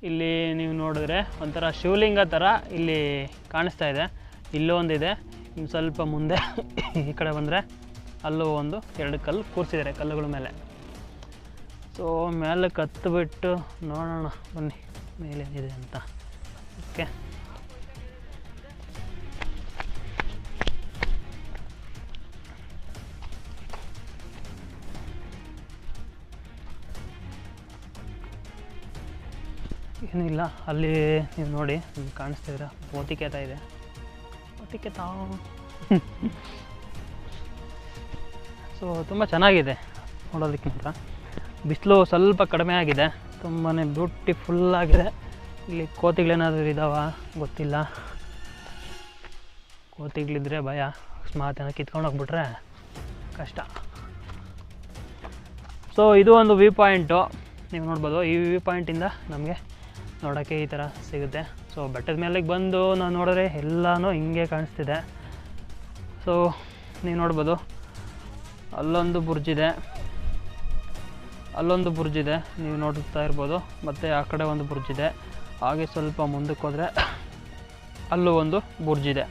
ಇಲ್ಲಿ ನೀವು ನೋಡಿದ್ರೆ ಒಂಥರ ಶಿವಲಿಂಗ ಥರ ಇಲ್ಲಿ ಕಾಣಿಸ್ತಾ ಇದೆ. ಇಲ್ಲೂ ಒಂದಿದೆ, ಇನ್ನು ಸ್ವಲ್ಪ ಮುಂದೆ ಈ ಕಡೆ ಬಂದರೆ ಅಲ್ಲೂ ಒಂದು 2 ಕಲ್ಲು ಕೂರಿಸಿದ್ದಾರೆ ಕಲ್ಲುಗಳ ಮೇಲೆ. ಸೊ ಮೇಲಕ್ಕೆ ಹತ್ತಿಬಿಟ್ಟು ನೋಡೋಣ ಬನ್ನಿ ಮೇಲೇನಿದೆ ಅಂತ. ಓಕೆ, ಏನಿಲ್ಲ, ಅಲ್ಲಿ ನೀವು ನೋಡಿ ನಿಮ್ಗೆ ಕಾಣಿಸ್ತಿದ್ರೆ ಮೋತಿಕೇತ ಇದೆ. ಮೋತಿಕೇತ ಸೊ ತುಂಬ ಚೆನ್ನಾಗಿದೆ ನೋಡೋದಕ್ಕಿಂತ. ಬಿಸಿಲು ಸ್ವಲ್ಪ ಕಡಿಮೆ ಆಗಿದೆ, ತುಂಬಾ ಬ್ಯೂಟಿಫುಲ್ಲಾಗಿದೆ. ಇಲ್ಲಿ ಕೋತಿಗಳೇನಾದರೂ ಇದ್ದಾವ ಗೊತ್ತಿಲ್ಲ. ಕೋತಿಗಳಿದ್ರೆ ಭಯ, ಅಕಸ್ಮಾತ್ ಏನೋ ಕಿತ್ಕೊಂಡು ಹೋಗ್ಬಿಟ್ರೆ ಕಷ್ಟ. ಸೊ ಇದು ಒಂದು ವ್ಯೂ ಪಾಯಿಂಟು, ನೀವು ನೋಡ್ಬೋದು. ಈ ವ್ಯೂ ಪಾಯಿಂಟಿಂದ ನಮಗೆ ನೋಡೋಕ್ಕೆ ಈ ಥರ ಸಿಗುತ್ತೆ. ಸೊ ಬೆಟ್ಟದ ಮೇಲೆಗೆ ಬಂದು ನಾವು ನೋಡಿದ್ರೆ ಎಲ್ಲನೂ ಹಿಂಗೆ ಕಾಣಿಸ್ತಿದೆ. ಸೊ ನೀವು ನೋಡ್ಬೋದು, ಅಲ್ಲೊಂದು ಬುರ್ಜ್ ಇದೆ, ನೀವು ನೋಡ್ತಾ ಇರ್ಬೋದು. ಮತ್ತು ಆ ಕಡೆ ಒಂದು ಬುರ್ಜ್ ಇದೆ. ಹಾಗೆ ಸ್ವಲ್ಪ ಮುಂದಕ್ಕೆ ಹೋದರೆ ಅಲ್ಲೂ ಒಂದು ಬುರ್ಜ್ ಇದೆ,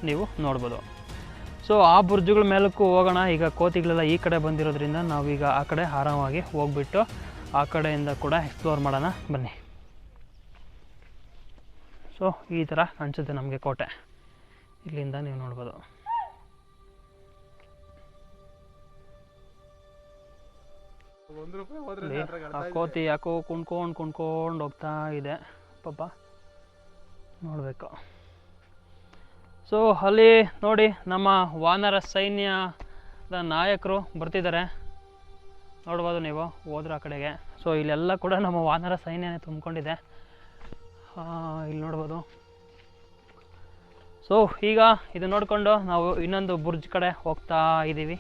ನೀವು ನೋಡ್ಬೋದು. ಸೊ ಆ ಬುರ್ಜುಗಳ ಮೇಲಕ್ಕೂ ಹೋಗೋಣ. ಈಗ ಕೋತಿಗಳೆಲ್ಲ ಈ ಕಡೆ ಬಂದಿರೋದ್ರಿಂದ ನಾವೀಗ ಆ ಕಡೆ ಆರಾಮಾಗಿ ಹೋಗ್ಬಿಟ್ಟು ಆ ಕಡೆಯಿಂದ ಕೂಡ ಎಕ್ಸ್ಪ್ಲೋರ್ ಮಾಡೋಣ ಬನ್ನಿ. ಸೊ ಈ ಥರ ಕಾಣಿಸುತ್ತೆ ನಮಗೆ ಕೋಟೆ, ಇಲ್ಲಿಂದ ನೀವು ನೋಡ್ಬೋದು. ಆ ಕೋತಿ ಯಾಕೋ ಕುಣ್ಕೊಂಡು ಹೋಗ್ತಾ ಇದೆ ಪಾಪ, ನೋಡಬೇಕು. ಸೊ ಅಲ್ಲಿ ನೋಡಿ ನಮ್ಮ ವಾನರ ಸೈನ್ಯದ ನಾಯಕರು ಬರ್ತಿದ್ದಾರೆ, ನೋಡ್ಬೋದು ನೀವು ಹೋದ್ರೆ ಆ ಕಡೆಗೆ. ಸೊ ಇಲ್ಲೆಲ್ಲ ಕೂಡ ನಮ್ಮ ವಾನರ ಸೈನ್ಯನೇ ತುಂಬಿಕೊಂಡಿದೆ, ಇಲ್ಲಿ ನೋಡ್ಬೋದು. ಸೊ ಈಗ ಇದು ನೋಡಿಕೊಂಡು ನಾವು ಇನ್ನೊಂದು ಬುರ್ಜ್ ಕಡೆ ಹೋಗ್ತಾ ಇದ್ದೀವಿ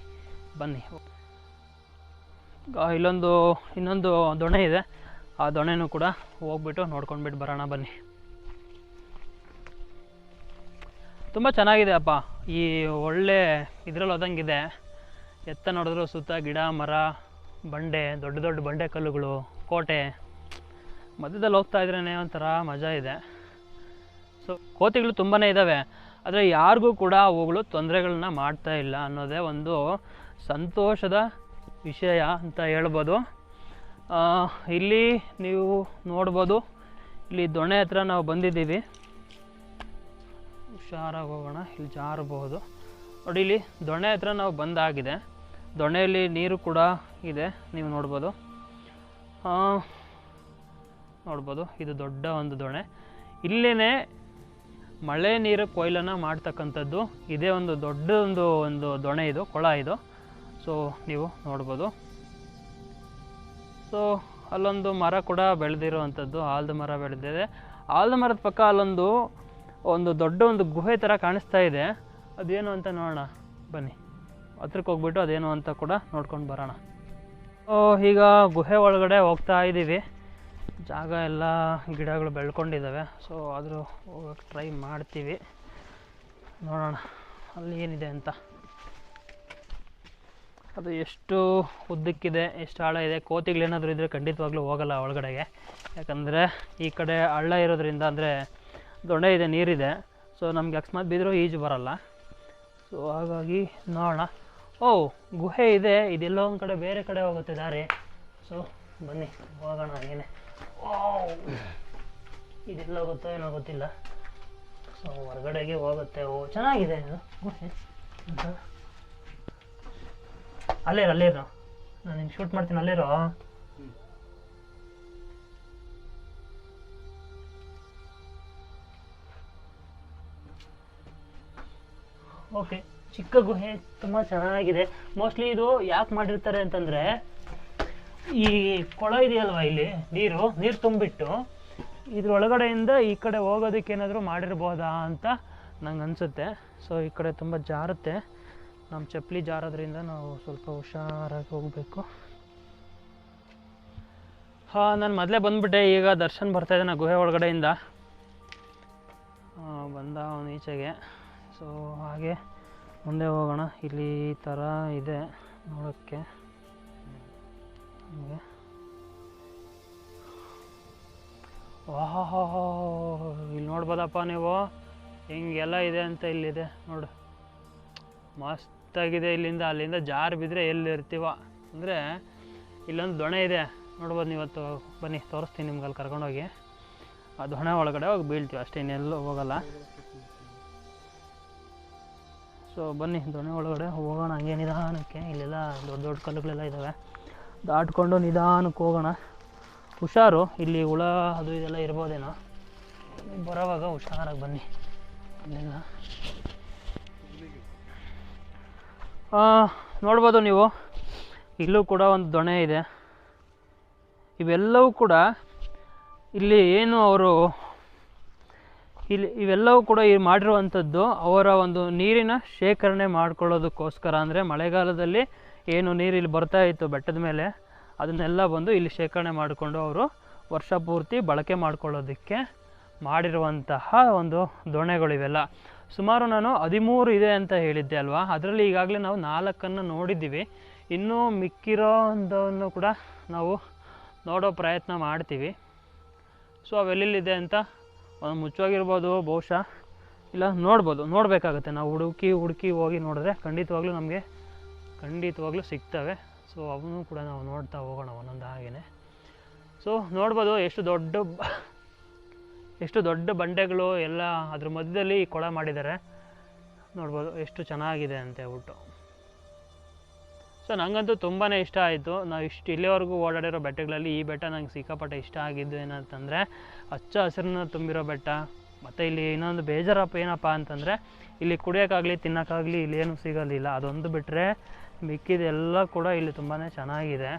ಬನ್ನಿ. ಇನ್ನೊಂದು ದೊಣೆ ಇದೆ, ಆ ದೊಣೆನೂ ಕೂಡ ಹೋಗ್ಬಿಟ್ಟು ನೋಡ್ಕೊಂಡ್ಬಿಟ್ಟು ಬರೋಣ ಬನ್ನಿ. ತುಂಬ ಚೆನ್ನಾಗಿದೆ ಅಪ್ಪ, ಈ ಒಳ್ಳೆ ಇದ್ರಲ್ಲಿ ಹೋದಂಗಿದೆ. ಎತ್ತ ನೋಡಿದ್ರು ಸುತ್ತ ಗಿಡ ಮರ ಬಂಡೆ, ದೊಡ್ಡ ದೊಡ್ಡ ಬಂಡೆ ಕಲ್ಲುಗಳು, ಕೋಟೆ ಮಧ್ಯದಲ್ಲಿ ಹೋಗ್ತಾ ಇದ್ರೇ ಒಂಥರ ಮಜಾ ಇದೆ. ಸೊ ಕೋತಿಗಳು ತುಂಬಾ ಇದ್ದಾವೆ, ಆದರೆ ಯಾರಿಗೂ ಕೂಡ ಅವುಗಳು ತೊಂದರೆಗಳನ್ನ ಮಾಡ್ತಾ ಇಲ್ಲ ಅನ್ನೋದೇ ಒಂದು ಸಂತೋಷದ ವಿಷಯ ಅಂತ ಹೇಳ್ಬೋದು. ಇಲ್ಲಿ ನೀವು ನೋಡ್ಬೋದು, ಇಲ್ಲಿ ದೊಣೆ ಹತ್ರ ನಾವು ಬಂದಿದ್ದೀವಿ. ಹುಷಾರಾಗಿ ಹೋಗೋಣ, ಇಲ್ಲಿ ಜಾರಬಹುದು ನೋಡಿ. ಇಲ್ಲಿ ದೊಣೆ ಹತ್ರ ನಾವು ಬಂದಾಗಿದೆ, ದೊಣೆಯಲ್ಲಿ ನೀರು ಕೂಡ ಇದೆ, ನೀವು ನೋಡ್ಬೋದು. ಇದು ದೊಡ್ಡ ಒಂದು ದೊಣೆ. ಇಲ್ಲೇ ಮಳೆ ನೀರು ಕೊಯ್ಲನ್ನು ಮಾಡ್ತಕ್ಕಂಥದ್ದು ಇದೇ ಒಂದು ದೊಡ್ಡ ಒಂದು ದೊಣೆ, ಇದು ಕೊಳ ಇದು. ಸೊ ನೀವು ನೋಡ್ಬೋದು. ಸೊ ಅಲ್ಲೊಂದು ಮರ ಕೂಡ ಬೆಳೆದಿರುವಂಥದ್ದು, ಆಲದ ಮರ ಬೆಳೆದಿದೆ. ಆಲದ ಮರದ ಪಕ್ಕ ಅಲ್ಲೊಂದು ದೊಡ್ಡ ಒಂದು ಗುಹೆ ಥರ ಕಾಣಿಸ್ತಾ ಇದೆ. ಅದೇನು ಅಂತ ನೋಡೋಣ ಬನ್ನಿ, ಹತ್ರಕ್ಕೆ ಹೋಗ್ಬಿಟ್ಟು ಅದೇನು ಅಂತ ಕೂಡ ನೋಡ್ಕೊಂಡು ಬರೋಣ. ಈಗ ಗುಹೆ ಒಳಗಡೆ ಹೋಗ್ತಾ ಇದ್ದೀವಿ. ಜಾಗ ಎಲ್ಲ ಗಿಡಗಳು ಬೆಳ್ಕೊಂಡಿದ್ದಾವೆ, ಸೊ ಆದರೂ ಹೋಗೋಕ್ಕೆ ಟ್ರೈ ಮಾಡ್ತೀವಿ, ನೋಡೋಣ ಅಲ್ಲಿ ಏನಿದೆ ಅಂತ. ಅದು ಎಷ್ಟು ಉದ್ದಕ್ಕಿದೆ, ಎಷ್ಟು ಆಳ ಇದೆ. ಕೋತಿಗಳೇನಾದರೂ ಇದ್ದರೆ ಖಂಡಿತವಾಗ್ಲೂ ಹೋಗಲ್ಲ ಒಳಗಡೆಗೆ, ಯಾಕಂದರೆ ಈ ಕಡೆ ಹಳ್ಳ ಇರೋದ್ರಿಂದ, ಅಂದರೆ ದೊಣ್ಣೆ ಇದೆ, ನೀರಿದೆ. ಸೊ ನಮಗೆ ಅಕಸ್ಮಾತ್ ಬಿದ್ದರೂ ಈಜು ಬರಲ್ಲ. ಸೊ ಹಾಗಾಗಿ ನೋಡೋಣ. ಗುಹೆ ಇದೆ, ಇದೆಲ್ಲೋ ಒಂದು ಕಡೆ ಬೇರೆ ಕಡೆ ಹೋಗುತ್ತೆ ದಾರಿ. ಸೊ ಬನ್ನಿ ಹೋಗೋಣ. ಏನೇ ಇದೆಲ್ಲ ಹೋಗುತ್ತೋ ಏನೋ ಗೊತ್ತಿಲ್ಲ. ಸೊ ಹೊರಗಡೆಗೆ ಹೋಗುತ್ತೆ. ಚೆನ್ನಾಗಿದೆ ಇದು ಗುಹೆ. ಅಲ್ಲೇರೋ ನಾನು ನಿಮ್ಗೆ ಶೂಟ್ ಮಾಡ್ತೀನಿ, ಅಲ್ಲೇರೋ. ಓಕೆ, ಚಿಕ್ಕ ಗುಹೆ, ತುಂಬ ಚೆನ್ನಾಗಿದೆ. ಮೋಸ್ಟ್ಲಿ ಇದು ಯಾಕೆ ಮಾಡಿರ್ತಾರೆ ಅಂತಂದರೆ, ಈ ಕೊಳ ಇದೆಯಲ್ವ, ಇಲ್ಲಿ ನೀರು ತುಂಬಿಟ್ಟು ಇದ್ರೊಳಗಡೆಯಿಂದ ಈ ಕಡೆ ಹೋಗೋದಕ್ಕೆ ಏನಾದರೂ ಮಾಡಿರ್ಬೋದಾ ಅಂತ ನಂಗೆ ಅನಿಸುತ್ತೆ. ಸೊ ಈ ಕಡೆ ತುಂಬ ಜಾರುತ್ತೆ, ನಮ್ಮ ಚಪ್ಪಲಿ ಜಾರೋದ್ರಿಂದ ನಾವು ಸ್ವಲ್ಪ ಹುಷಾರಾಗಿ ಹೋಗಬೇಕು. ನಾನು ಮೊದಲೇ ಬಂದುಬಿಟ್ಟೆ, ಈಗ ದರ್ಶನ್ ಬರ್ತಾಯಿದ್ದಾನೆ ಗುಹೆ ಒಳಗಡೆಯಿಂದ. ಬಂದ ಅವನು ಈಚೆಗೆ. ಸೊ ಹಾಗೆ ಮುಂದೆ ಹೋಗೋಣ. ಇಲ್ಲಿ ಈ ಥರ ಇದೆ ನೋಡೋಕ್ಕೆ. ವಾಹ್, ಇಲ್ಲಿ ನೋಡ್ಬೋದಪ್ಪ ನೀವು ಹೆಂಗೆಲ್ಲ ಇದೆ ಅಂತ. ಇಲ್ಲಿದೆ ನೋಡು, ಮಸ್ತಾಗಿದೆ. ಇಲ್ಲಿಂದ ಅಲ್ಲಿಂದ ಜಾರು ಬಿದ್ದರೆ ಎಲ್ಲಿರ್ತೀವ ಅಂದರೆ ಇಲ್ಲೊಂದು ದೊಣೆ ಇದೆ ನೋಡ್ಬೋದು. ನೀವತ್ತು ಬನ್ನಿ ತೋರಿಸ್ತೀನಿ ನಿಮ್ಗೆ, ಅಲ್ಲಿ ಕರ್ಕೊಂಡೋಗಿ ಆ ದೊಣೆ ಒಳಗಡೆ ಹೋಗಿ ಬೀಳ್ತೀವಿ ಅಷ್ಟೇ, ಇನ್ನೆಲ್ಲೂ ಹೋಗಲ್ಲ. ಸೊ ಬನ್ನಿ ದೊಣೆ ಒಳಗಡೆ ಹೋಗೋಣ ಹಂಗೆ ನಿಧಾನಕ್ಕೆ. ಇಲ್ಲೆಲ್ಲ ದೊಡ್ಡ ದೊಡ್ಡ ಕಲ್ಲುಗಳೆಲ್ಲ ಇದ್ದಾವೆ, ದಾಟ್ಕೊಂಡು ನಿಧಾನಕ್ಕೆ ಹೋಗೋಣ. ಹುಷಾರು, ಇಲ್ಲಿ ಹುಳ ಅದು ಇದೆಲ್ಲ ಇರ್ಬೋದೇನೋ, ಬರೋವಾಗ ಹುಷಾರಾಗಿ ಬನ್ನಿ. ಅಲ್ಲೆಲ್ಲ ನೋಡ್ಬೋದು ನೀವು, ಇಲ್ಲೂ ಕೂಡ ಒಂದು ದೊಣೆ ಇದೆ. ಇವೆಲ್ಲವೂ ಕೂಡ ಇಲ್ಲಿ ಏನು ಅವರು ಇವೆಲ್ಲವೂ ಕೂಡ ಮಾಡಿರುವಂಥದ್ದು ಅವರ ಒಂದು ನೀರಿನ ಶೇಖರಣೆ ಮಾಡ್ಕೊಳ್ಳೋದಕ್ಕೋಸ್ಕರ. ಅಂದರೆ ಮಳೆಗಾಲದಲ್ಲಿ ಏನು ನೀರು ಇಲ್ಲಿ ಬರ್ತಾ ಇತ್ತು ಬೆಟ್ಟದ ಮೇಲೆ, ಅದನ್ನೆಲ್ಲ ಬಂದು ಇಲ್ಲಿ ಶೇಖರಣೆ ಮಾಡಿಕೊಂಡು ಅವರು ವರ್ಷ ಪೂರ್ತಿ ಬಳಕೆ ಮಾಡ್ಕೊಳ್ಳೋದಕ್ಕೆ ಮಾಡಿರುವಂತಹ ಒಂದು ದೊಣೆಗಳಿವೆಲ್ಲ. ಸುಮಾರು ನಾನು 13 ಇದೆ ಅಂತ ಹೇಳಿದ್ದೆ ಅಲ್ವಾ, ಅದರಲ್ಲಿ ಈಗಾಗಲೇ ನಾವು 4 ನೋಡಿದ್ದೀವಿ. ಇನ್ನೂ ಮಿಕ್ಕಿರೋದನ್ನು ಕೂಡ ನಾವು ನೋಡೋ ಪ್ರಯತ್ನ ಮಾಡ್ತೀವಿ. ಸೊ ಅವೆಲ್ಲಿದೆ ಅಂತ ಒಂದು ಮುಚ್ಚೋಗಿರ್ಬೋದು ಬಹುಶಃ, ಇಲ್ಲ ನೋಡಬೇಕಾಗತ್ತೆ. ನಾವು ಹುಡುಕಿ ಹೋಗಿ ನೋಡಿದ್ರೆ ಖಂಡಿತವಾಗ್ಲೂ ಸಿಗ್ತವೆ. ಸೊ ಅವನು ಕೂಡ ನಾವು ನೋಡ್ತಾ ಹೋಗೋಣ ಒಂದೊಂದು ಹಾಗೇ. ಸೊ ನೋಡ್ಬೋದು ಎಷ್ಟು ದೊಡ್ಡ ಬಂಡೆಗಳು ಎಲ್ಲ ಅದ್ರ ಮಧ್ಯದಲ್ಲಿ ಕೊಳ ಮಾಡಿದ್ದಾರೆ. ನೋಡ್ಬೋದು ಎಷ್ಟು ಚೆನ್ನಾಗಿದೆ ಅಂತ ಹೇಳ್ಬಿಟ್ಟು. ಸೊ ನನಗಂತೂ ತುಂಬಾ ಇಷ್ಟ ಆಯಿತು. ನಾವು ಇಲ್ಲಿವರೆಗೂ ಓಡಾಡಿರೋ ಬೆಟ್ಟಗಳಲ್ಲಿ ಈ ಬೆಟ್ಟ ನಂಗೆ ಸಿಕ್ಕಾಪಟ್ಟೆ ಇಷ್ಟ ಆಗಿದ್ದು ಏನಂತಂದರೆ ಹಚ್ಚ ಹಸಿರನ್ನ ತುಂಬಿರೋ ಬೆಟ್ಟ. ಮತ್ತು ಇಲ್ಲಿ ಇನ್ನೊಂದು ಬೇಜಾರಪ್ಪ ಏನಪ್ಪ ಅಂತಂದರೆ ಇಲ್ಲಿ ಕುಡಿಯೋಕ್ಕಾಗಲಿ ತಿನ್ನೋಕ್ಕಾಗಲಿ ಇಲ್ಲಿ ಏನೂ ಸಿಗಲಿಲ್ಲ. ಅದೊಂದು ಬಿಟ್ಟರೆ ಮಿಕ್ಕಿದೆಲ್ಲ ಕೂಡ ಇಲ್ಲಿ ತುಂಬಾ ಚೆನ್ನಾಗಿದೆ.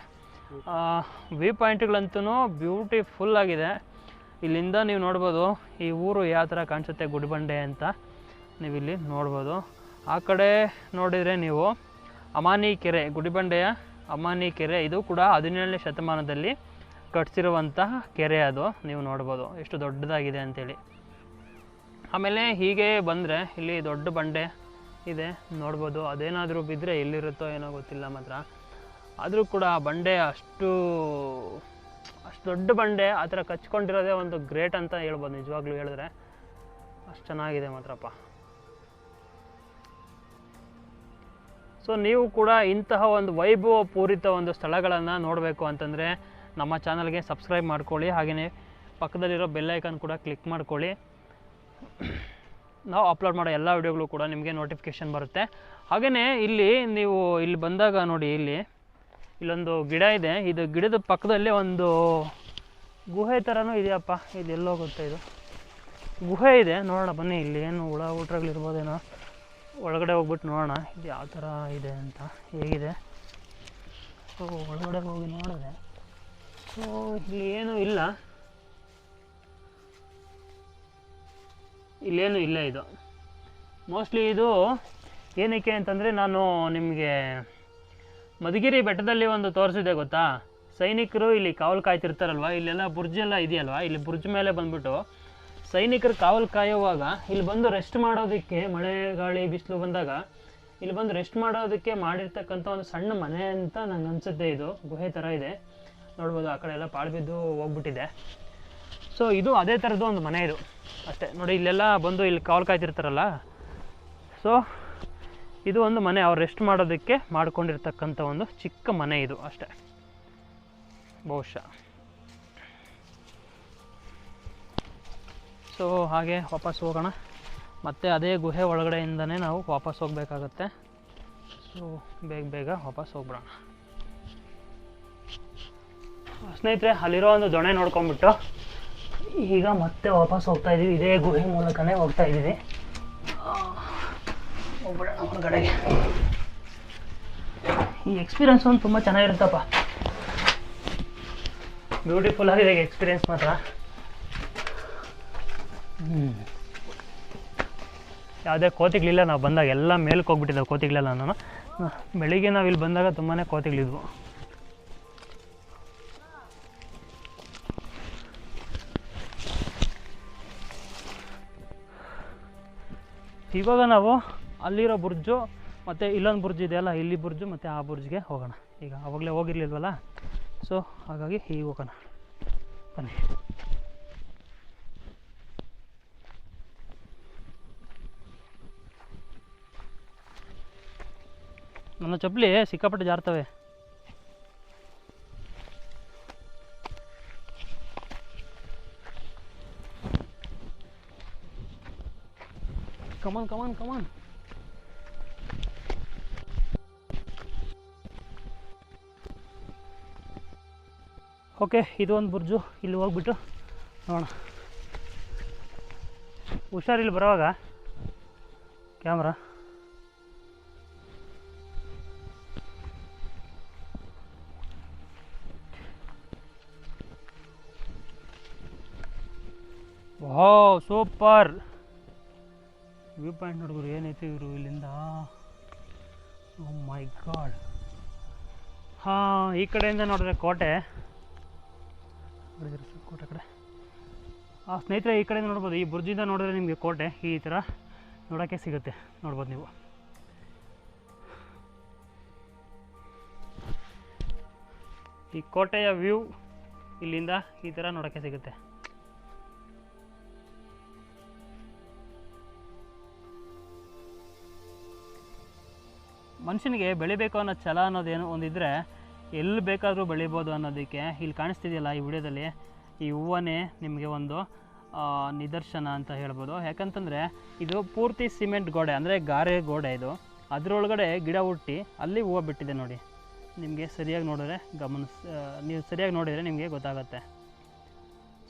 ವ್ಯೂ ಪಾಯಿಂಟ್ಗಳಂತೂ ಬ್ಯೂಟಿಫುಲ್ ಆಗಿದೆ. ಇಲ್ಲಿಂದ ನೀವು ನೋಡ್ಬೋದು ಈ ಊರು ಯಾವ ಥರ ಕಾಣಿಸುತ್ತೆ, ಗುಡಿಬಂಡೆ ಅಂತ ನೀವಿಲ್ಲಿ ನೋಡ್ಬೋದು. ಆ ಕಡೆ ನೋಡಿದರೆ ನೀವು ಅಮಾನಿ ಕೆರೆ, ಗುಡಿಬಂಡೆಯ ಅಮಾನಿ ಕೆರೆ, ಇದು ಕೂಡ 17ನೇ ಶತಮಾನದಲ್ಲಿ ಕಟ್ಟಿಸಿರುವಂತಹ ಕೆರೆ. ಅದು ನೀವು ನೋಡ್ಬೋದು ಎಷ್ಟು ದೊಡ್ಡದಾಗಿದೆ ಅಂಥೇಳಿ. ಆಮೇಲೆ ಹೀಗೆ ಬಂದರೆ ಇಲ್ಲಿ ದೊಡ್ಡ ಬಂಡೆ ಇದೆ ನೋಡ್ಬೋದು. ಅದೇನಾದರೂ ಬಿದ್ದರೆ ಎಲ್ಲಿರುತ್ತೋ ಏನೋ ಗೊತ್ತಿಲ್ಲ ಮಾತ್ರ. ಆದರೂ ಕೂಡ ಆ ಬಂಡೆ ಅಷ್ಟು ದೊಡ್ಡ ಬಂಡೆ ಆ ಥರ ಕಚ್ಕೊಂಡಿರೋದೇ ಒಂದು ಗ್ರೇಟ್ ಅಂತ ಹೇಳ್ಬೋದು. ನಿಜವಾಗ್ಲೂ ಹೇಳಿದ್ರೆ ಅಷ್ಟು ಚೆನ್ನಾಗಿದೆ ಮಾತ್ರಪ್ಪ. ಸೊ ನೀವು ಕೂಡ ಇಂತಹ ಒಂದು ವೈಭವ ಪೂರಿತ ಒಂದು ಸ್ಥಳಗಳನ್ನು ನೋಡಬೇಕು ಅಂತಂದರೆ ನಮ್ಮ ಚಾನಲ್ಗೆ ಸಬ್ಸ್ಕ್ರೈಬ್ ಮಾಡ್ಕೊಳ್ಳಿ. ಹಾಗೆಯೇ ಪಕ್ಕದಲ್ಲಿರೋ ಬೆಲ್ ಐಕಾನ್ ಕೂಡ ಕ್ಲಿಕ್ ಮಾಡ್ಕೊಳ್ಳಿ. ನಾವು ಅಪ್ಲೋಡ್ ಮಾಡೋ ಎಲ್ಲ ವಿಡಿಯೋಗಳು ಕೂಡ ನಿಮಗೆ ನೋಟಿಫಿಕೇಷನ್ ಬರುತ್ತೆ. ಹಾಗೆಯೇ ಇಲ್ಲಿ ಬಂದಾಗ ನೋಡಿ, ಇಲ್ಲೊಂದು ಗಿಡ ಇದೆ. ಇದು ಗಿಡದ ಪಕ್ಕದಲ್ಲೇ ಒಂದು ಗುಹೆ ಥರನೂ ಇದೆಯಪ್ಪ. ಇದು ಎಲ್ಲೋಗುತ್ತೆ, ಇದು ಗುಹೆ ಇದೆ. ನೋಡೋಣ ಬನ್ನಿ, ಇಲ್ಲಿ ಏನು ಹುಳಗಳಿರ್ಬೋದೇನೋ. ಒಳಗಡೆ ಹೋಗ್ಬಿಟ್ಟು ನೋಡೋಣ ಇದು ಯಾವ ಥರ ಇದೆ ಅಂತ, ಹೇಗಿದೆ. ಸೊ ಒಳಗಡೆ ಹೋಗಿ ನೋಡಿದೆ. ಸೊ ಇಲ್ಲಿ ಏನೂ ಇಲ್ಲ, ಇಲ್ಲೇನೂ ಇಲ್ಲ. ಇದು ಮೋಸ್ಟ್ಲಿ ಇದು ಏನಕ್ಕೆ ಅಂತಂದರೆ ನಾನು ನಿಮಗೆ ಮಧುಗಿರಿ ಬೆಟ್ಟದಲ್ಲಿ ಒಂದು ತೋರಿಸಿದೆ ಗೊತ್ತಾ, ಸೈನಿಕರು ಇಲ್ಲಿ ಕಾವಲು ಕಾಯ್ತಿರ್ತಾರಲ್ವ, ಇಲ್ಲೆಲ್ಲ ಬುರ್ಜ್ ಎಲ್ಲ ಇದೆಯಲ್ವ, ಇಲ್ಲಿ ಬುರ್ಜ್ ಮೇಲೆ ಬಂದ್ಬಿಟ್ಟು ಸೈನಿಕರು ಕಾವಲು ಕಾಯುವಾಗ ಇಲ್ಲಿ ಬಂದು ರೆಸ್ಟ್ ಮಾಡೋದಕ್ಕೆ, ಮಳೆ ಗಾಳಿ ಬಿಸಿಲು ಬಂದಾಗ ಇಲ್ಲಿ ಬಂದು ರೆಸ್ಟ್ ಮಾಡೋದಕ್ಕೆ ಮಾಡಿರ್ತಕ್ಕಂಥ ಒಂದು ಸಣ್ಣ ಮನೆ ಅಂತ ನಂಗೆ ಅನಿಸುತ್ತೆ. ಇದು ಗುಹೆ ಥರ ಇದೆ ನೋಡ್ಬೋದು. ಆ ಕಡೆ ಎಲ್ಲ ಪಾಳು ಬಿದ್ದು ಹೋಗ್ಬಿಟ್ಟಿದೆ. ಸೊ ಇದು ಅದೇ ಥರದ್ದು ಒಂದು ಮನೆ ಇದು ಅಷ್ಟೇ. ನೋಡಿ ಇಲ್ಲೆಲ್ಲ ಬಂದು ಇಲ್ಲಿ ಕಾವಲು ಕಾಯ್ತಿರ್ತಾರಲ್ಲ, ಸೊ ಇದು ಒಂದು ಮನೆ, ಅವ್ರು ರೆಸ್ಟ್ ಮಾಡೋದಕ್ಕೆ ಮಾಡ್ಕೊಂಡಿರ್ತಕ್ಕಂಥ ಒಂದು ಚಿಕ್ಕ ಮನೆ ಇದು ಅಷ್ಟೇ ಬಹುಶಃ. ಸೊ ಹಾಗೆ ವಾಪಸ್ ಹೋಗೋಣ. ಮತ್ತು ಅದೇ ಗುಹೆ ಒಳಗಡೆಯಿಂದನೇ ನಾವು ವಾಪಸ್ ಹೋಗಬೇಕಾಗತ್ತೆ. ಸೊ ಬೇಗ ವಾಪಸ್ ಹೋಗ್ಬಿಡೋಣ ಸ್ನೇಹಿತರೆ. ಅಲ್ಲಿರೋ ಒಂದು ದೊಣೆ ನೋಡ್ಕೊಂಬಿಟ್ಟು ಈಗ ಮತ್ತೆ ವಾಪಸ್ ಹೋಗ್ತಾ ಇದ್ದೀವಿ. ಇದೇ ಗುಹೆ ಮೂಲಕನೇ ಹೋಗ್ತಾ ಇದ್ದೀವಿ. ಹೋಗ್ಬಿಡೋಣ ಹೊರಗಡೆಗೆ. ಈ ಎಕ್ಸ್ಪೀರಿಯನ್ಸ್ ಒಂದು ತುಂಬ ಚೆನ್ನಾಗಿರುತ್ತಪ್ಪ, ಬ್ಯೂಟಿಫುಲ್ ಆಗಿದೆ ಎಕ್ಸ್ಪೀರಿಯನ್ಸ್ ಮಾತ್ರ. ಯಾವುದೇ ಕೋತಿಗಳಿಲ್ಲ. ನಾವು ಬಂದಾಗ ಎಲ್ಲ ಮೇಲಕ್ಕೆ ಹೋಗ್ಬಿಟ್ಟಿದ್ದಾವೆ ಕೋತಿಗಳೆಲ್ಲ. ಬೆಳಿಗ್ಗೆ ನಾವು ಇಲ್ಲಿ ಬಂದಾಗ ತುಂಬಾ ಕೋತಿಗಳಿದ್ವು. ಇವಾಗ ನಾವು ಅಲ್ಲಿರೋ ಬುರ್ಜು ಮತ್ತು ಇಲ್ಲೊಂದು ಬುರ್ಜ್ ಇದೆಯಲ್ಲ, ಇಲ್ಲಿ ಬುರ್ಜು ಮತ್ತು ಆ ಬುರ್ಜ್ಗೆ ಹೋಗೋಣ. ಈಗ ಅವಾಗಲೇ ಹೋಗಿರ್ಲಿಲ್ವಲ್ಲ, ಸೊ ಹಾಗಾಗಿ ಹೀಗೆ ಹೋಗೋಣ ಬನ್ನಿ. ನನ್ನ ಚಪ್ಪಲಿ ಸಿಕ್ಕಾಪಟ್ಟೆ ಜಾರ್ತವೆ. ಕಮಾನ್ ಕಮಾನ್ ಕಮಾನ್. ಓಕೆ, ಇದು ಒಂದು ಬುರ್ಜು. ಇಲ್ಲಿ ಹೋಗ್ಬಿಟ್ಟು ನೋಡೋಣ. ಹುಷಾರಿಲ್ಲಿ ಬರೋವಾಗ camera. Wow, super view point ನೋಡಿದ್ರು. ಏನೈತೆ ಇವರು ಇಲ್ಲಿಂದ. ಓ ಮೈ ಗಾಡ್. ಹಾಂ, ಈ ಕಡೆಯಿಂದ ನೋಡಿದ್ರೆ ಕೋಟೆ. ಕೋಟೆ ಕಡೆ ಸ್ನೇಹಿತರೆ, ಈ ಕಡೆಯಿಂದ ನೋಡ್ಬೋದು. ಈ ಬುರ್ಜಿಂದ ನೋಡಿದ್ರೆ ನಿಮಗೆ ಕೋಟೆ ಈ ಥರ ನೋಡೋಕ್ಕೆ ಸಿಗುತ್ತೆ. ನೋಡ್ಬೋದು ನೀವು. ಈ ಕೋಟೆಯ ವ್ಯೂ ಇಲ್ಲಿಂದ ಈ ಥರ ನೋಡೋಕ್ಕೆ ಸಿಗುತ್ತೆ. ಮನುಷ್ಯನಿಗೆ ಬೆಳಿಬೇಕು ಅನ್ನೋ ಛಲ ಅನ್ನೋದೇನು ಒಂದಿದ್ರೆ ಎಲ್ಲಿ ಬೇಕಾದರೂ ಬೆಳಿಬೋದು ಅನ್ನೋದಕ್ಕೆ ಇಲ್ಲಿ ಕಾಣಿಸ್ತಿದೆಯಲ್ಲ ಈ ವಿಡಿಯೋದಲ್ಲಿ, ಈ ಹೂವನೇ ನಿಮಗೆ ಒಂದು ನಿದರ್ಶನ ಅಂತ ಹೇಳ್ಬೋದು. ಯಾಕಂತಂದರೆ ಇದು ಪೂರ್ತಿ ಸಿಮೆಂಟ್ ಗೋಡೆ, ಅಂದರೆ ಗಾರೆ ಗೋಡೆ ಇದು. ಅದರೊಳಗಡೆ ಗಿಡ ಹುಟ್ಟಿ ಅಲ್ಲಿ ಹೂವು ಬಿಟ್ಟಿದೆ ನೋಡಿ. ನಿಮಗೆ ಸರಿಯಾಗಿ ನೋಡಿದ್ರೆ ನೀವು ಸರಿಯಾಗಿ ನೋಡಿದರೆ ನಿಮಗೆ ಗೊತ್ತಾಗುತ್ತೆ.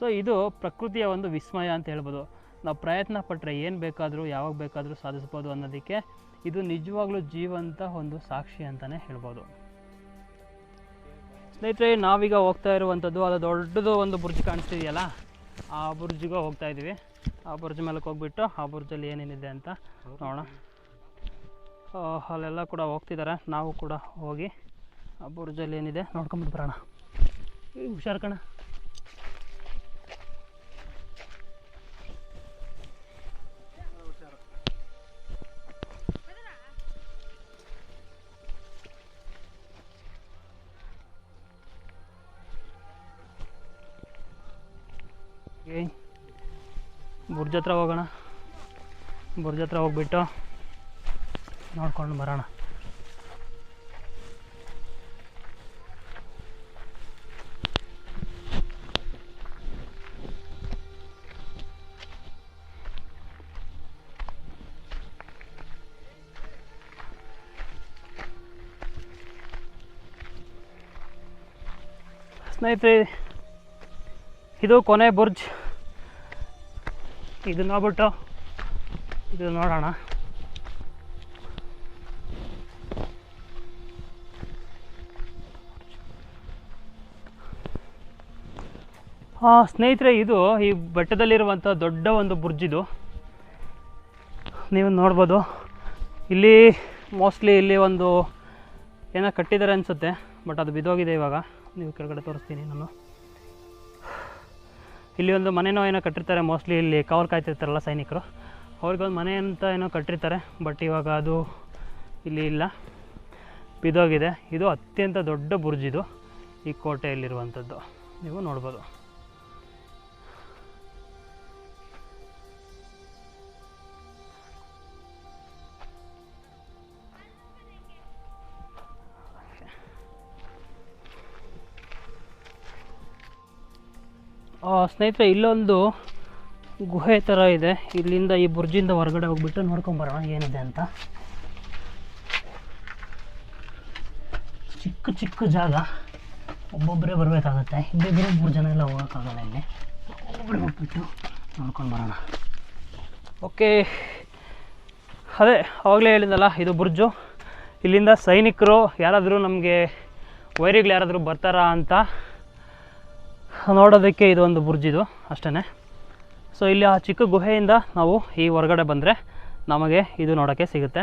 ಸೊ ಇದು ಪ್ರಕೃತಿಯ ಒಂದು ವಿಸ್ಮಯ ಅಂತ ಹೇಳ್ಬೋದು. ನಾವು ಪ್ರಯತ್ನ ಪಟ್ಟರೆ ಏನು ಬೇಕಾದರೂ ಯಾವಾಗ ಬೇಕಾದರೂ ಸಾಧಿಸ್ಬೋದು ಅನ್ನೋದಕ್ಕೆ ಇದು ನಿಜವಾಗ್ಲೂ ಜೀವಂತ ಒಂದು ಸಾಕ್ಷಿ ಅಂತಲೇ ಹೇಳ್ಬೋದು. ಸ್ನೇಹಿತರೆ, ನಾವೀಗ ಹೋಗ್ತಾ ಇರುವಂಥದ್ದು ಅದು ದೊಡ್ಡದು ಒಂದು ಬುರ್ಜ್ ಕಾಣಿಸ್ತಿದೆಯಲ್ಲ, ಆ ಬುರ್ಜಿಗೆ ಹೋಗ್ತಾ ಇದ್ದೀವಿ. ಆ ಬುರ್ಜ್ ಮೇಲಕ್ಕೆ ಹೋಗ್ಬಿಟ್ಟು ಆ ಬುರ್ಜಲ್ಲಿ ಏನೇನಿದೆ ಅಂತ ನೋಡೋಣ. ಅಲ್ಲೆಲ್ಲ ಕೂಡ ಹೋಗ್ತಿದ್ದಾರೆ. ನಾವು ಕೂಡ ಹೋಗಿ ಆ ಬುರ್ಜಲ್ಲಿ ಏನಿದೆ ನೋಡ್ಕೊಂಬಿಟ್ಟು ಬರೋಣ. ಹುಷಾರು ಕಣ. ಬುರ್ಜ್ ಹತ್ರ ಹೋಗೋಣ. ಬುರ್ಜ್ ಹತ್ರ ಹೋಗ್ಬಿಟ್ಟು ನೋಡ್ಕೊಂಡು ಬರೋಣ. ಸ್ನೇಹಿತರೆ, ಇದು ಕೊನೆ ಬುರ್ಜ್. ಇದು ನೋಡ್ಬಿಟ್ಟು ಇದು ನೋಡೋಣ. ಸ್ನೇಹಿತರೆ, ಇದು ಈ ಬೆಟ್ಟದಲ್ಲಿರುವಂಥ ದೊಡ್ಡ ಒಂದು ಬುರ್ಜ್. ಇದು ನೀವು ನೋಡ್ಬೋದು. ಇಲ್ಲಿ ಮೋಸ್ಟ್ಲಿ ಇಲ್ಲಿ ಒಂದು ಏನೋ ಕಟ್ಟಿದ್ದಾರೆ ಅನಿಸುತ್ತೆ, ಬಟ್ ಅದು ಬಿದ್ದೋಗಿದೆ. ಇವಾಗ ನೀವು ಕೆಳಗಡೆ ತೋರಿಸ್ತೀನಿ ನಾನು. ಇಲ್ಲಿ ಒಂದು ಮನೆನೋ ಏನೋ ಕಟ್ಟಿರ್ತಾರೆ. ಮೋಸ್ಟ್ಲಿ ಇಲ್ಲಿ ಕಾವಲು ಕಾಯ್ತಿರ್ತಾರಲ್ಲ ಸೈನಿಕರು, ಅವ್ರಿಗೊಂದು ಮನೆ ಅಂತ ಏನೋ ಕಟ್ಟಿರ್ತಾರೆ. ಬಟ್ ಇವಾಗ ಅದು ಇಲ್ಲಿ ಇಲ್ಲ, ಬಿದ್ದೋಗಿದೆ. ಇದು ಅತ್ಯಂತ ದೊಡ್ಡ ಬುರ್ಜ್. ಇದು ಈ ಕೋಟೆಯಲ್ಲಿರುವಂಥದ್ದು ನೀವು ನೋಡ್ಬೋದು. ಸ್ನೇಹಿತರೆ, ಇಲ್ಲೊಂದು ಗುಹೆ ಥರ ಇದೆ. ಇಲ್ಲಿಂದ ಈ ಬುರ್ಜಿಂದ ಹೊರಗಡೆ ಹೋಗ್ಬಿಟ್ಟು ನೋಡ್ಕೊಂಬರೋಣ ಏನಿದೆ ಅಂತ. ಚಿಕ್ಕ ಚಿಕ್ಕ ಜಾಗ, ಒಬ್ಬೊಬ್ಬರೇ ಬರಬೇಕಾಗತ್ತೆ. ಇಲ್ಲಿಬ್ಬರು 3 ಜನ ಎಲ್ಲ ಹೋಗೋಕ್ಕಾಗಲ್ಲ. ಇಲ್ಲಿ ಒಬ್ಬೊಬ್ಬರೇ ಹೋಗ್ಬಿಟ್ಟು ನೋಡ್ಕೊಂಡು ಬರೋಣ. ಓಕೆ, ಅದೇ ಆವಾಗಲೇ ಹೇಳಿದ್ನಲ್ಲ, ಇದು ಬುರ್ಜು. ಇಲ್ಲಿಂದ ಸೈನಿಕರು ಯಾರಾದರೂ ನಮಗೆ ವೈರಿಗಳು ಯಾರಾದರೂ ಬರ್ತಾರಾ ಅಂತ ನೋಡೋದಕ್ಕೆ ಇದು ಒಂದು ಬುರ್ಜ್. ಇದು ಅಷ್ಟೇ. ಸೊ ಇಲ್ಲಿ ಆ ಚಿಕ್ಕ ಗುಹೆಯಿಂದ ನಾವು ಈ ಹೊರಗಡೆ ಬಂದರೆ ನಮಗೆ ಇದು ನೋಡೋಕ್ಕೆ ಸಿಗುತ್ತೆ.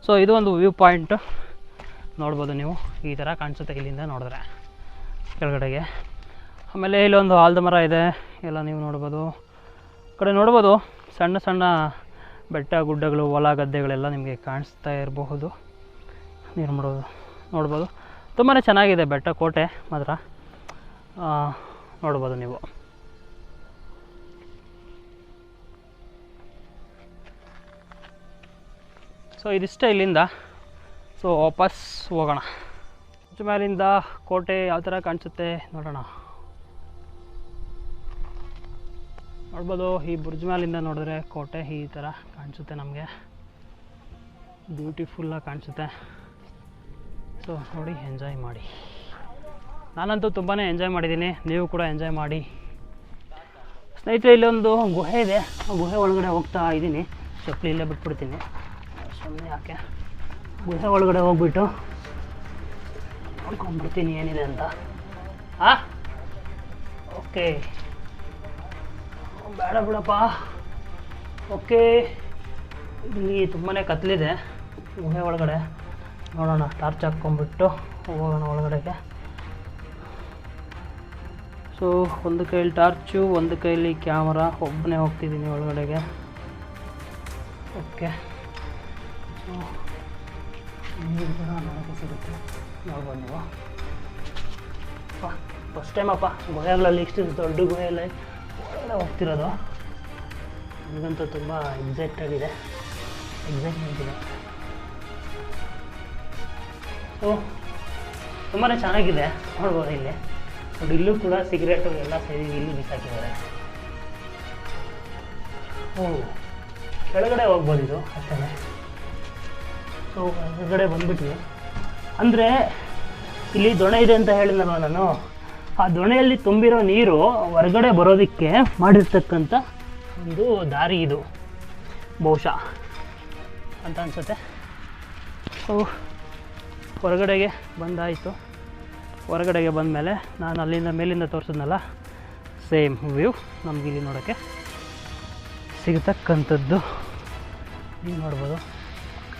ಸೊ ಇದು ಒಂದು ವ್ಯೂ ಪಾಯಿಂಟು ನೋಡ್ಬೋದು ನೀವು. ಈ ಥರ ಕಾಣಿಸುತ್ತೆ ಇಲ್ಲಿಂದ ನೋಡಿದ್ರೆ ಕೆಳಗಡೆಗೆ. ಆಮೇಲೆ ಇಲ್ಲೊಂದು ಆಲದ ಮರ ಇದೆ, ಎಲ್ಲ ನೀವು ನೋಡ್ಬೋದು. ಈ ಕಡೆ ನೋಡ್ಬೋದು ಸಣ್ಣ ಸಣ್ಣ ಬೆಟ್ಟ ಗುಡ್ಡಗಳು, ಹೊಲ ಗದ್ದೆಗಳೆಲ್ಲ ನಿಮಗೆ ಕಾಣಿಸ್ತಾ ಇರಬಹುದು. ನೀವು ನೋಡ್ಬೋದು. ತುಂಬಾ ಚೆನ್ನಾಗಿದೆ ಬೆಟ್ಟ, ಕೋಟೆ ಮಾತ್ರ ನೋಡ್ಬೋದು ನೀವು. ಸೊ ಇದಿಷ್ಟೇ ಇಲ್ಲಿಂದ. ಸೊ ವಾಪಸ್ ಹೋಗೋಣ. ಅಜ್ಮೇಲಿಂದ ಕೋಟೆ ಯಾವ ಥರ ಕಾಣಿಸುತ್ತೆ ನೋಡೋಣ. ನೋಡ್ಬೋದು, ಈ ಬುರ್ಜ್ ಮೇಲಿಂದ ನೋಡಿದ್ರೆ ಕೋಟೆ ಈ ಥರ ಕಾಣಿಸುತ್ತೆ, ನಮಗೆ ಬ್ಯೂಟಿಫುಲ್ಲಾಗಿ ಕಾಣಿಸುತ್ತೆ. ಸೊ ನೋಡಿ, ಎಂಜಾಯ್ ಮಾಡಿ. ನಾನಂತೂ ತುಂಬಾ ಎಂಜಾಯ್ ಮಾಡಿದ್ದೀನಿ, ನೀವು ಕೂಡ ಎಂಜಾಯ್ ಮಾಡಿ. ಸ್ನೇಹಿತರೆ, ಇಲ್ಲೊಂದು ಗುಹೆ ಇದೆ, ಆ ಗುಹೆ ಒಳಗಡೆ ಹೋಗ್ತಾ ಇದ್ದೀನಿ. ಚಪ್ಪಲಿ ಇಲ್ಲೇ ಬಿಟ್ಬಿಡ್ತೀನಿ, ಸುಮ್ಮನೆ ಯಾಕೆ. ಗುಹೆ ಒಳಗಡೆ ಹೋಗ್ಬಿಟ್ಟು ನೋಡ್ಕೊಂಡ್ಬಿಡ್ತೀನಿ ಏನಿದೆ ಅಂತ. ಓಕೆ, ಬೇಡ ಬಿಡಪ್ಪ. ಓಕೆ, ಇಲ್ಲಿ ತುಂಬಾ ಕತ್ಲಿದೆ ಗುಹೆ ಒಳಗಡೆ. ನೋಡೋಣ, ಟಾರ್ಚ್ ಹಾಕ್ಕೊಂಡ್ಬಿಟ್ಟು ಹೋಗೋಣ ಒಳಗಡೆಗೆ. ಸೊ ಒಂದು ಕೈಯಲ್ಲಿ ಟಾರ್ಚು, ಒಂದು ಕೈಯಲ್ಲಿ ಕ್ಯಾಮರಾ, ಒಬ್ಬನೇ ಹೋಗ್ತಿದ್ದೀನಿ ಒಳಗಡೆಗೆ. ಓಕೆ, ಸೊ ನೀರು ಕೂಡ ನೋಡೋಕ್ಕೆ ಸಿಗುತ್ತೆ, ನೋಡ್ಬೋದು ನೀವು. ಫಸ್ಟ್ ಟೈಮ್ ಅಪ್ಪ ಗುಹೆಗಳಲ್ಲಿ ಇಷ್ಟು ದೊಡ್ಡ ಗುಹೆಯಲ್ಲಿ ಒಳಗಡೆ ಹೋಗ್ತಿರೋದು. ನನಗಂತೂ ತುಂಬ ಎಕ್ಸೈಟ್ಮೆಂಟ್ ಇದೆ. ಸೊ ತುಂಬಾ ಚೆನ್ನಾಗಿದೆ, ನೋಡ್ಬೋದು ಇಲ್ಲಿ. ನೋಡಿ, ಇಲ್ಲೂ ಕೂಡ ಸಿಗರೇಟು ಎಲ್ಲ ಸೇರಿ ಇಲ್ಲಿ ಬಿಸಾಕಿದ್ದಾರೆ. ಕೆಳಗಡೆ ಹೋಗ್ಬೋದು ಇದು ಅಷ್ಟೇ. ಸೊ ಹೊರಗಡೆ ಬಂದ್ಬಿಟ್ವಿ. ಅಂದರೆ ಇಲ್ಲಿ ದೊಣೆ ಇದೆ ಅಂತ ಹೇಳಿದ್ನಲ್ವ ನಾನು, ಆ ದೊಣೆಯಲ್ಲಿ ತುಂಬಿರೋ ನೀರು ಹೊರಗಡೆ ಬರೋದಕ್ಕೆ ಮಾಡಿರ್ತಕ್ಕಂಥ ಒಂದು ದಾರಿ ಇದು ಬಹುಶಃ ಅಂತ ಅನಿಸುತ್ತೆ. ಸೊ ಹೊರಗಡೆಗೆ ಬಂದಾಯಿತು. ಹೊರಗಡೆಗೆ ಬಂದಮೇಲೆ ನಾನು ಅಲ್ಲಿಂದ ಮೇಲಿಂದ ತೋರಿಸಿದ್ನಲ್ಲ, ಸೇಮ್ ವ್ಯೂ ನಮ್ಗೆ ಇಲ್ಲಿ ನೋಡೋಕ್ಕೆ ಸಿಗತಕ್ಕಂಥದ್ದು ನೀವು ನೋಡ್ಬೋದು.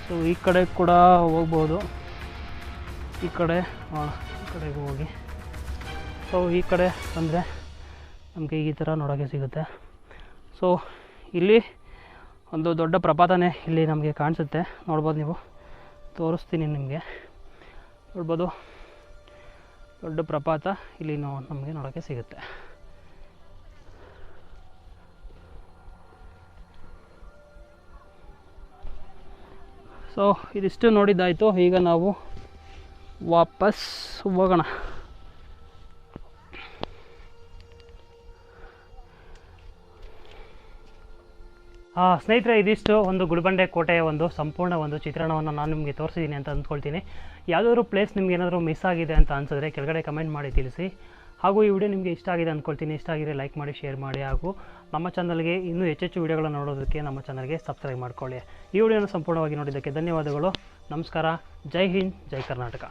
ಸೊ ಈ ಕಡೆ ಕೂಡ ಹೋಗ್ಬೋದು, ಈ ಕಡೆಗೆ ಹೋಗಿ. ಸೊ ಈ ಕಡೆ ಬಂದರೆ ನಮಗೆ ಈ ಥರ ನೋಡೋಕ್ಕೆ ಸಿಗುತ್ತೆ. ಸೊ ಇಲ್ಲಿ ಒಂದು ದೊಡ್ಡ ಪ್ರಪಾತನೇ ಇಲ್ಲಿ ನಮಗೆ ಕಾಣಿಸುತ್ತೆ, ನೋಡ್ಬೋದು ನೀವು. ತೋರಿಸ್ತೀನಿ ನಿಮಗೆ, ನೋಡ್ಬೋದು, ದೊಡ್ಡ ಪ್ರಪಾತ ಇಲ್ಲಿ ನಮಗೆ ನೋಡೋಕ್ಕೆ ಸಿಗುತ್ತೆ. ಸೊ ಇದಿಷ್ಟು ನೋಡಿದ್ದಾಯಿತು. ಈಗ ನಾವು ವಾಪಸ್ ಹೋಗೋಣ. ಸ್ನೇಹಿತರೆ, ಇದಿಷ್ಟು ಒಂದು ಗುಡಿಬಂಡೆ ಕೋಟೆಯ ಒಂದು ಸಂಪೂರ್ಣ ಒಂದು ಚಿತ್ರಣವನ್ನು ನಾನು ನಿಮಗೆ ತೋರಿಸಿದ್ದೀನಿ ಅಂತ ಅಂದ್ಕೊಳ್ತೀನಿ. ಯಾವುದಾದ್ರೂ ಪ್ಲೇಸ್ ನಿಮ್ಗೆ ಏನಾದರೂ ಮಿಸ್ ಆಗಿದೆ ಅಂತ ಅನಿಸಿದ್ರೆ ಕೆಳಗಡೆ ಕಮೆಂಟ್ ಮಾಡಿ ತಿಳಿಸಿ. ಹಾಗೂ ಈ ವಿಡಿಯೋ ನಿಮಗೆ ಇಷ್ಟ ಆಗಿದೆ ಅಂದ್ಕೊಳ್ತೀನಿ. ಇಷ್ಟ ಆಗಿದ್ರೆ ಲೈಕ್ ಮಾಡಿ, ಶೇರ್ ಮಾಡಿ. ಹಾಗೂ ನಮ್ಮ ಚಾನಲ್ಗೆ ಇನ್ನೂ ಹೆಚ್ಚೆಚ್ಚು ವಿಡಿಯೋಗಳನ್ನು ನೋಡೋದಕ್ಕೆ ನಮ್ಮ ಚಾನಲ್ಗೆ ಸಬ್ಸ್ಕ್ರೈಬ್ ಮಾಡ್ಕೊಳ್ಳಿ. ಈ ವಿಡಿಯೋನ ಸಂಪೂರ್ಣವಾಗಿ ನೋಡಿದ್ದಕ್ಕೆ ಧನ್ಯವಾದಗಳು. ನಮಸ್ಕಾರ. ಜೈ ಹಿಂದ್, ಜೈ ಕರ್ನಾಟಕ.